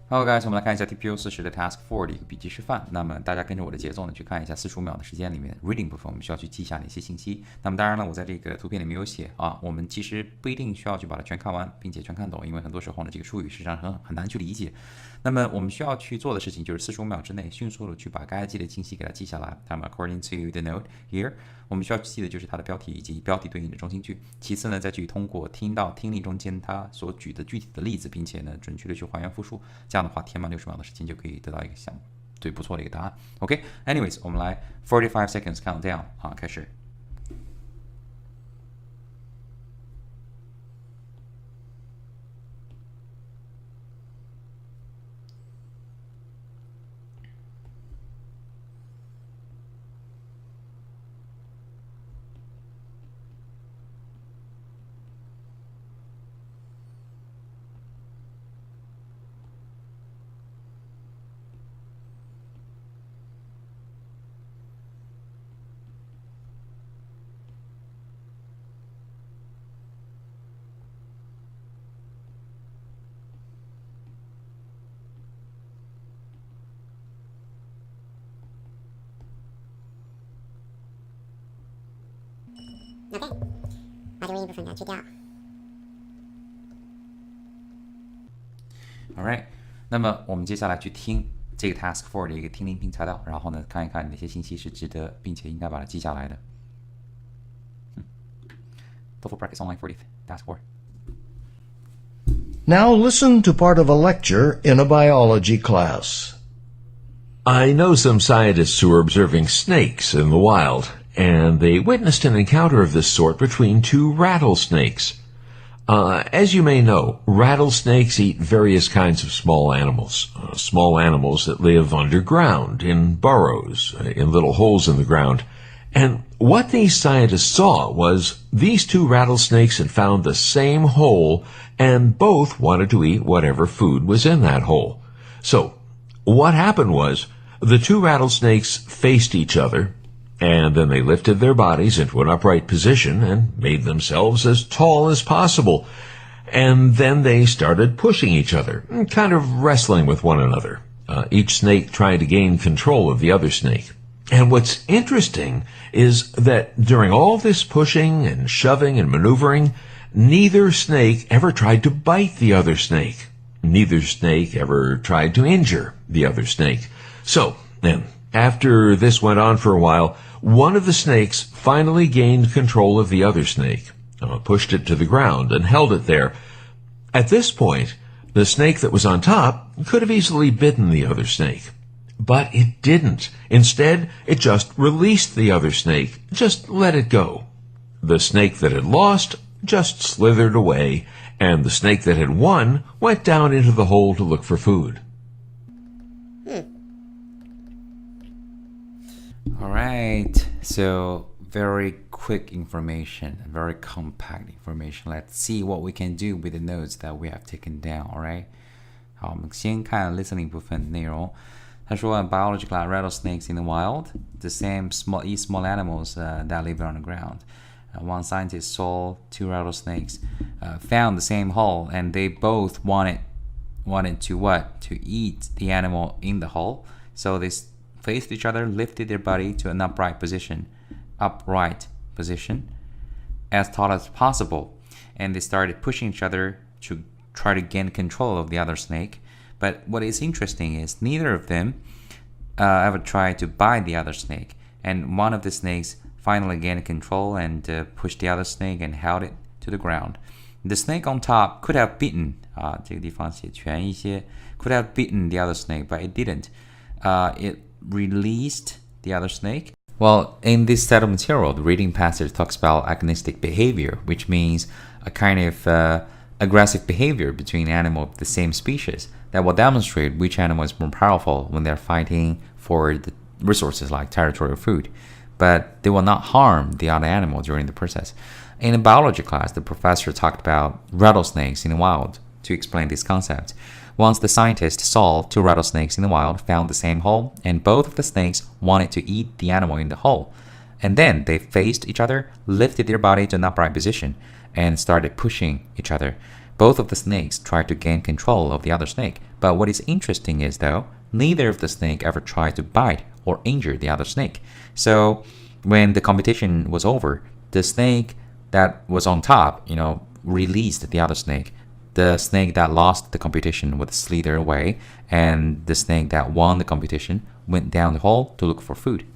Hello guys，我们来看一下 TPU 40的 Task 4的一个笔记示范。那么大家跟着我的节奏呢，去看一下45秒的时间里面 reading 部分，我们需要去记下哪些信息。那么当然了，我在这个图片里面有写啊，我们其实不一定需要去把它全看完，并且全看懂，因为很多时候呢，这个术语实际上很难去理解。那么我们需要去做的事情就是45秒之内迅速的去把该记的信息给它记下来。那么 according to the note here， 我们需要记的就是它的标题以及标题对应的中心句。其次呢，再去通过听到听力中间它所举的具体的例子，并且呢准确的去还原复述，这样的话填满60秒的时间就可以得到一个最不错的一个答案。OK，anyways，我们来45 seconds countdown 啊，开始。OK， 把这个一部分给它去掉。Alright， 那么我们接下来去听这个 Task 4的一个听音频材料，然后呢看一看哪些信息是值得并且应该把它记下来的。TOEFL Practice Online 40th Task 4。 Now listen to part of a lecture in a biology class. I know some scientists who are observing snakes in the wild, and they witnessed an encounter of this sort between two rattlesnakes. As you may know, rattlesnakes eat various kinds of small animals that live underground, in burrows, in little holes in the ground. And what these scientists saw was these two rattlesnakes had found the same hole, and both wanted to eat whatever food was in that hole. So, what happened was, the two rattlesnakes faced each other, and then they lifted their bodies into an upright position and made themselves as tall as possible. And then they started pushing each other, kind of wrestling with one another, each snake trying to gain control of the other snake. And what's interesting is that during all this pushing and shoving and maneuvering, neither snake ever tried to bite the other snake. Neither snake ever tried to injure the other snake. So, then, after this went on for a while, one of the snakes finally gained control of the other snake, pushed it to the ground, and held it there. At this point, the snake that was on top could have easily bitten the other snake. But it didn't. Instead, it just released the other snake, just let it go. The snake that had lost just slithered away, and the snake that had won went down into the hole to look for food. Alright, so very quick information, very compact information. Let's see what we can do with the notes that we have taken down, alright? 好，我们先看 listening 部分内容。他说 biology class rattlesnakes in the wild, the same small animals that live on the ground. One scientist saw two rattlesnakes, found the same hole, and they both wanted to what? To eat the animal in the hole. So they faced each other, lifted their body to an upright position, as tall as possible, and they started pushing each other to try to gain control of the other snake. But what is interesting is neither of them ever tried to bite the other snake, and one of the snakes finally gained control and pushed the other snake and held it to the ground. The snake on top could have bitten 这个地方写全一些 could have bitten the other snake, but it didn't. It released the other snake. Well, in this set of material, the reading passage talks about agonistic behavior, which means a kind of aggressive behavior between animals of the same species that will demonstrate which animal is more powerful when they're fighting for the resources like territory or food. But they will not harm the other animal during the process. In a biology class, the professor talked about rattlesnakes in the wild to explain this concept. Once the scientist saw two rattlesnakes in the wild, found the same hole, and both of the snakes wanted to eat the animal in the hole. And then they faced each other, lifted their body to an upright position, and started pushing each other. Both of the snakes tried to gain control of the other snake, but But what is interesting is, though, neither of the snake ever tried to bite or injure the other snake. So when the competition was over, the snake that was on top, released the other snake. The snake that lost the competition would slither away, and the snake that won the competition went down the hole to look for food.